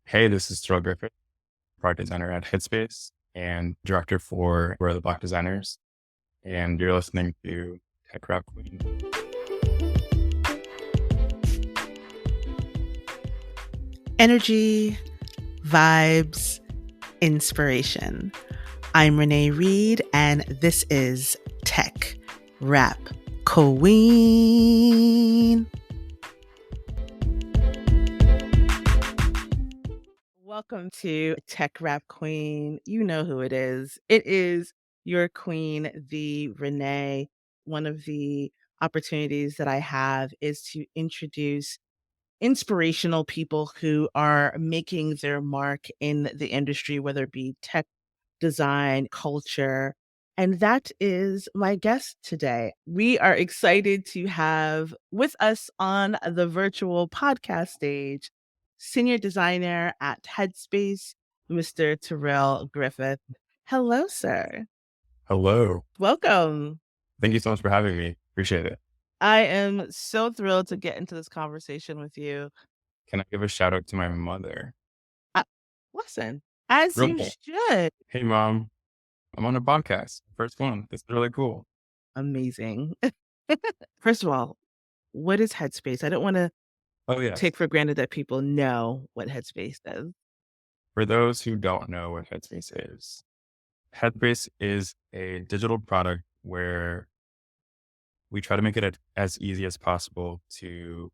Hey, this is Terrell Griffith, product designer at Headspace and director for Where Are the Black Designers. And you're listening to Tech Rap Queen. Energy, vibes, inspiration. I'm Renee Reed, and this is Tech Rap Queen. Welcome to Tech Rap Queen. You know who it is. It is your queen, the Renee. One of the opportunities that I have is to introduce inspirational people who are making their mark in the industry, whether it be tech, design, culture. And that is my guest today. We are excited to have with us on the virtual podcast stage senior designer at Headspace, Mr. Terrell Griffith. Hello, sir. Hello. Welcome. Thank you so much for having me. Appreciate it. I am so thrilled to get into this conversation with you. Can I give a shout out to my mother? Uh, Listen, as Real you cool. should. Hey, Mom. I'm on a podcast. First one. This is really cool. Amazing. First of all, what is Headspace? I don't want to Oh, yes. take for granted that people know what Headspace does. For those who don't know what Headspace is a digital product where we try to make it as easy as possible to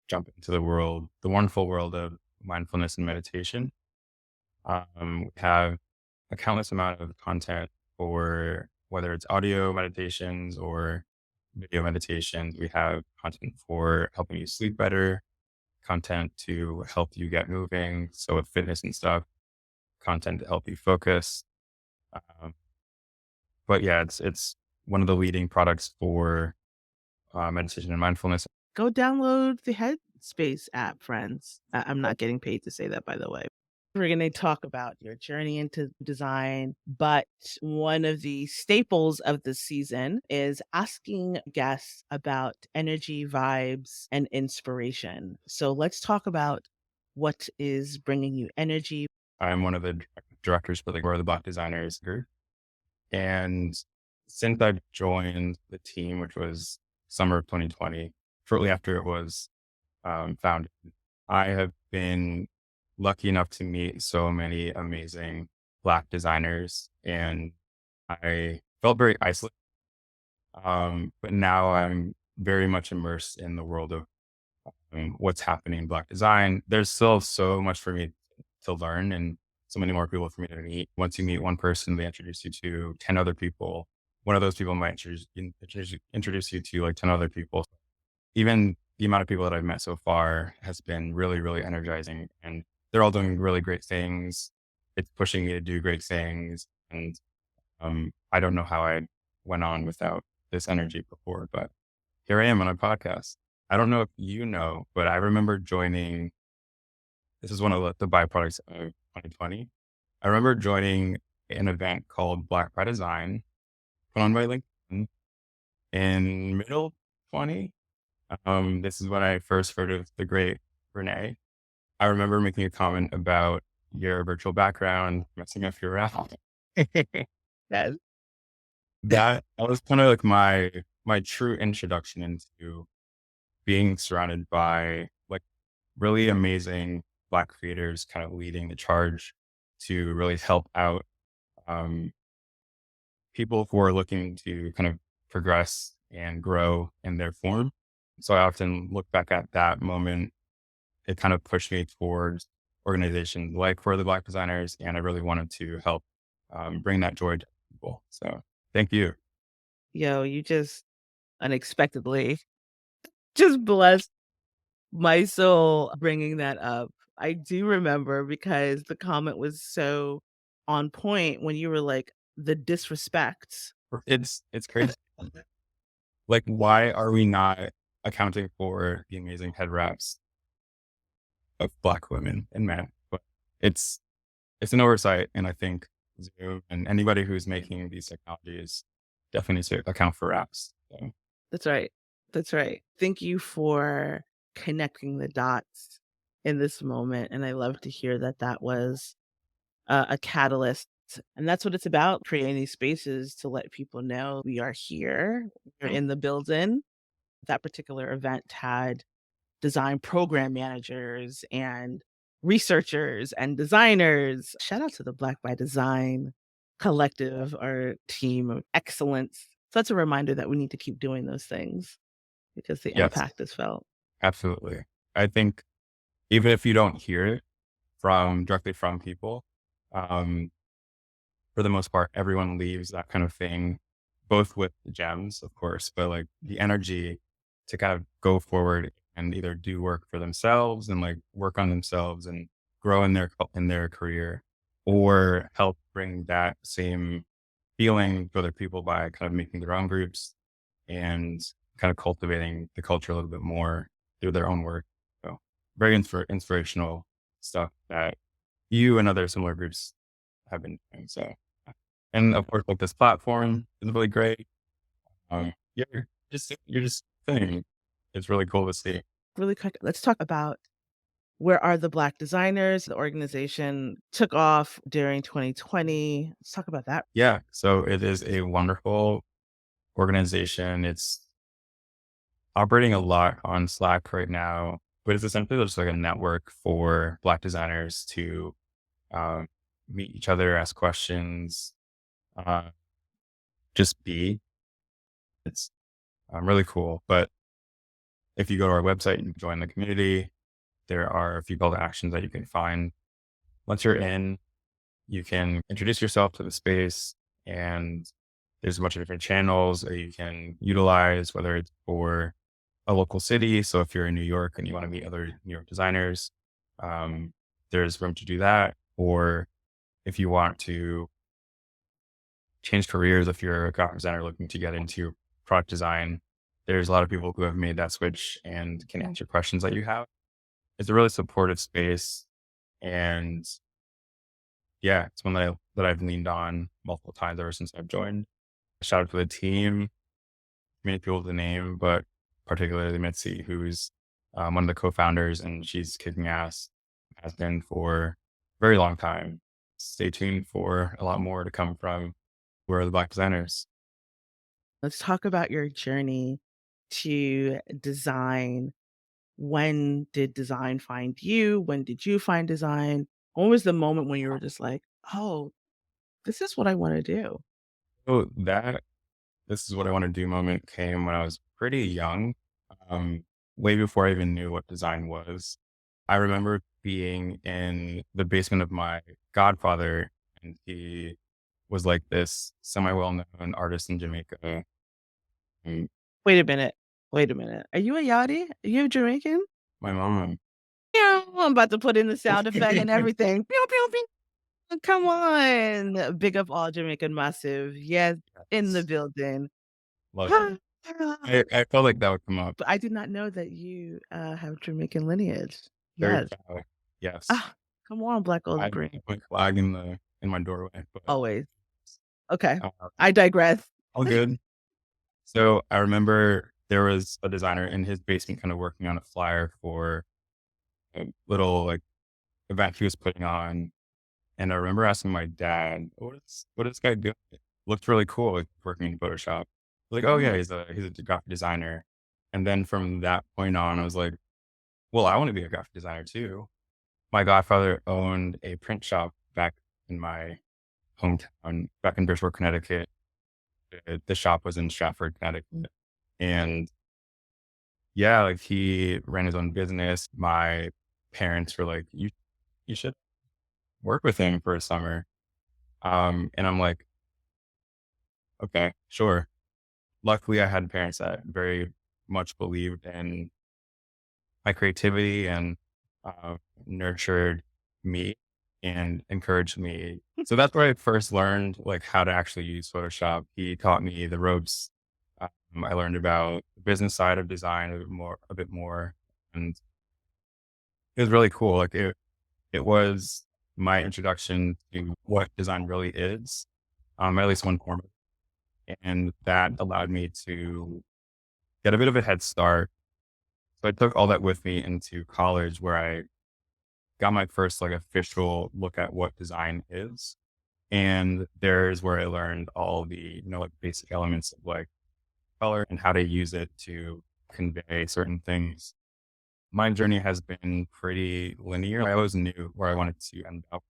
jump into the wonderful world of mindfulness and meditation. We have a countless amount of content for whether it's audio meditations or video meditations. We have content for helping you sleep better, content to help you get moving. So with fitness and stuff, content to help you focus. Um, but yeah, it's one of the leading products for meditation and mindfulness. Go download the Headspace app, friends. I'm not getting paid to say that, by the way. We're going to talk about your journey into design, but one of the staples of the season is asking guests about energy, vibes, and inspiration. So let's talk about what is bringing you energy. I'm one of the directors for the Where Are the Black Designers group. And since I've joined the team, which was summer of 2020, shortly after it was founded, I have been lucky enough to meet so many amazing Black designers, and I felt very isolated. But now I'm very much immersed in the world of what's happening in Black design. There's still so much for me to learn and so many more people for me to meet. Once you meet one person, they introduce you to 10 other people. One of those people might introduce you to like 10 other people. Even the amount of people that I've met so far has been really, really energizing, and they're all doing really great things. It's pushing me to do great things. And I don't know how I went on without this energy before, but here I am on a podcast. I don't know if you know, but I remember joining, this is one of the byproducts of 2020. I remember joining an event called Black by Design, put on by LinkedIn in middle 20. This is when I first heard of the great Renee. I remember making a comment about your virtual background, messing up your rap. Yes. That was kind of like my true introduction into being surrounded by like really amazing Black creators kind of leading the charge to really help out people who are looking to kind of progress and grow in their form. So I often look back at that moment. It kind of pushed me towards organizations like For the Black Designers, and I really wanted to help bring that joy to people. So thank you. Yo, you just unexpectedly just blessed my soul bringing that up. I do remember because the comment was so on point when you were like, the disrespect. It's crazy. Like, why are we not accounting for the amazing head wraps of Black women and men? But it's an oversight, and I think Zoom and anybody who's making these technologies definitely needs to account for wraps. So. That's right. That's right. Thank you for connecting the dots in this moment, and I love to hear that that was a catalyst, and that's what it's about, creating these spaces to let people know we are here, we're in the building. That particular event had design program managers and researchers and designers. Shout out to the Black by Design collective, our team of excellence. So that's a reminder that we need to keep doing those things because the Yes, impact is felt. absolutely. I think even if you don't hear it directly from people, um, for the most part, everyone leaves that kind of thing, both with the gems, of course, but like the energy to kind of go forward and either do work for themselves and like work on themselves and grow in their career, or help bring that same feeling to other people by kind of making their own groups and kind of cultivating the culture a little bit more through their own work. So very inspirational stuff that you and other similar groups have been doing. So, and of course, like this platform is really great. Yeah, you're just saying it's really cool to see. Really quick, let's talk about where are the Black designers? The organization took off during 2020. Let's talk about that. Yeah, so it is a wonderful organization. It's operating a lot on Slack right now, but it's essentially just like a network for Black designers to um, meet each other, ask questions, uh, just be. It's really cool. But if you go to our website and join the community, there are a few call to actions that you can find. Once you're in, you can introduce yourself to the space, and there's a bunch of different channels that you can utilize, whether it's for a local city. So if you're in New York and you want to meet other New York designers, um, there's room to do that. Or if you want to change careers, if you're a graphic designer looking to get into product design, there's a lot of people who have made that switch and can answer questions that you have. It's a really supportive space, and yeah, it's one that I've leaned on multiple times ever since I've joined. Shout out to the team, many people with the name, but particularly Mitzi, who's one of the co-founders, and she's kicking ass, has been for a very long time. Stay tuned for a lot more to come from Where Are the Black Designers. Let's talk about your journey to design. When did design find you? When did you find design? When was the moment when you were just like, "Oh, this is what I wanna do?" So that this is what I want to do moment came when I was pretty young, um, way before I even knew what design was. I remember being in the basement of my godfather, and he was like this semi well known artist in Jamaica. And Wait a minute. Wait a minute. Are you a Yachty? Are you Jamaican? my mom, Yeah, I'm about to put in the sound effect and everything. Pew, pew, pew. Come on. Big up all Jamaican Massive. Yes, in the yes, building. love it. I felt like that would come up. But I did not know that you, have Jamaican lineage. Very Yes. proud. Yes, Ah, come on, Black I Gold have Green. a flag in my doorway, but Always. Okay. uh, I digress. all good. So I remember there was a designer in his basement kind of working on a flyer for a little like event he was putting on. And I remember asking my dad, what is this guy doing? Looked really cool, like working in Photoshop. Like, oh yeah, Mhm. he's a graphic designer. And then from that point on, I was like, well, I want to be a graphic designer too. My godfather owned a print shop back in my hometown, back in Bridgeport, Connecticut. The shop was in Stratford, Connecticut. And yeah, like he ran his own business. My parents were like, you should work with him for a summer. And I'm like, okay, sure. Luckily, I had parents that very much believed in my creativity and uh, nurtured me and encouraged me. So that's where I first learned like how to actually use Photoshop. He taught me the ropes. I learned about the business side of design a bit more, and it was really cool. Like it was my introduction to what design really is, at least one form, and that allowed me to get a bit of a head start. So I took all that with me into college, where I got my first like official look at what design is. And there's where I learned all the, like basic elements of like color and how to use it to convey certain things. My journey has been pretty linear. I always knew where I wanted to end up.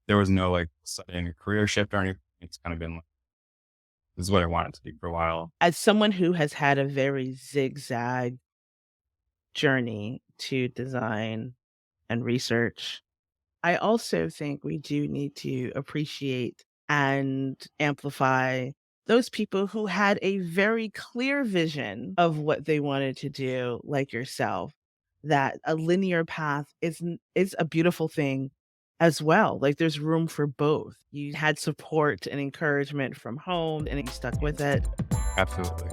There was no like sudden career shift or anything. It's kind of been like, this is what I wanted to do for a while. As someone who has had a very zigzag journey to design and research, I also think we do need to appreciate and amplify those people who had a very clear vision of what they wanted to do, like yourself, that a linear path is a beautiful thing as well. Like there's room for both. You had support and encouragement from home and you stuck with it. Absolutely.